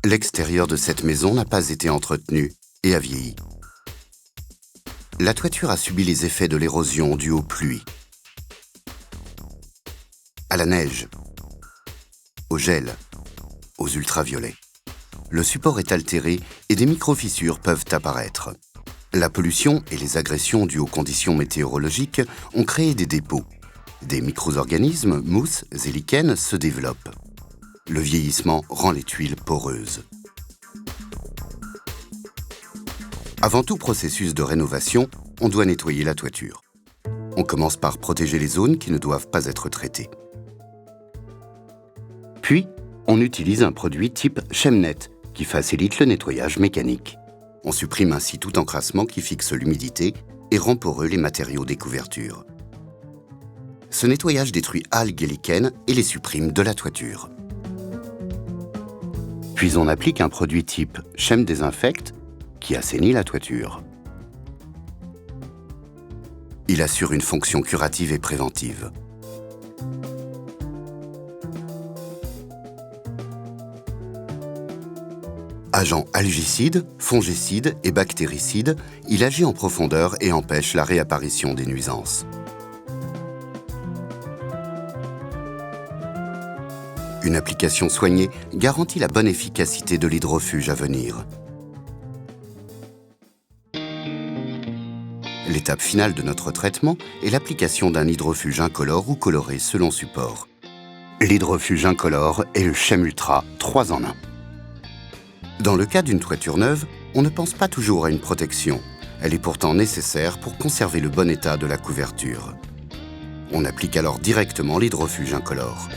L'extérieur de cette maison n'a pas été entretenu et a vieilli. La toiture a subi les effets de l'érosion due aux pluies, à la neige, au gel, aux ultraviolets. Le support est altéré et des micro-fissures peuvent apparaître. La pollution et les agressions dues aux conditions météorologiques ont créé des dépôts. Des micro-organismes, mousses et lichens se développent. Le vieillissement rend les tuiles poreuses. Avant tout processus de rénovation, on doit nettoyer la toiture. On commence par protéger les zones qui ne doivent pas être traitées. Puis, on utilise un produit type Chemnet qui facilite le nettoyage mécanique. On supprime ainsi tout encrassement qui fixe l'humidité et rend poreux les matériaux des couvertures. Ce nettoyage détruit algues et lichens et les supprime de la toiture. Puis on applique un produit type Chem Désinfect qui assainit la toiture. Il assure une fonction curative et préventive. Agent algicide, fongicide et bactéricide, il agit en profondeur et empêche la réapparition des nuisances. Une application soignée garantit la bonne efficacité de l'hydrofuge à venir. L'étape finale de notre traitement est l'application d'un hydrofuge incolore ou coloré selon support. L'hydrofuge incolore est le Chem Ultra 3 en 1. Dans le cas d'une toiture neuve, on ne pense pas toujours à une protection. Elle est pourtant nécessaire pour conserver le bon état de la couverture. On applique alors directement l'hydrofuge incolore.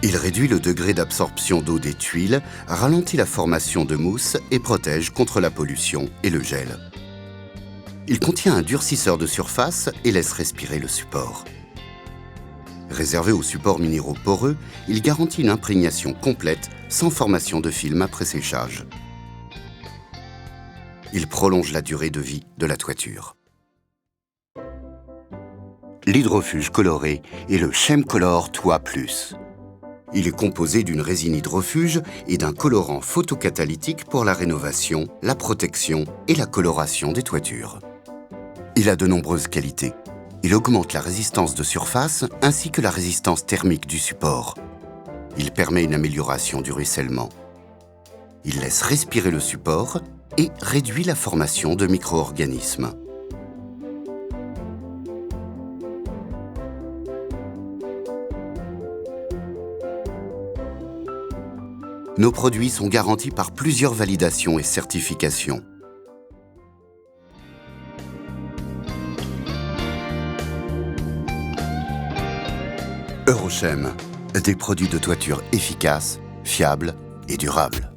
Il réduit le degré d'absorption d'eau des tuiles, ralentit la formation de mousse et protège contre la pollution et le gel. Il contient un durcisseur de surface et laisse respirer le support. Réservé aux supports minéraux poreux, il garantit une imprégnation complète sans formation de film après séchage. Il prolonge la durée de vie de la toiture. L'hydrofuge coloré est le Chemcolor Toi Plus. Il est composé d'une résine hydrofuge et d'un colorant photocatalytique pour la rénovation, la protection et la coloration des toitures. Il a de nombreuses qualités. Il augmente la résistance de surface ainsi que la résistance thermique du support. Il permet une amélioration du ruissellement. Il laisse respirer le support et réduit la formation de micro-organismes. Nos produits sont garantis par plusieurs validations et certifications. Eurochem, des produits de toiture efficaces, fiables et durables.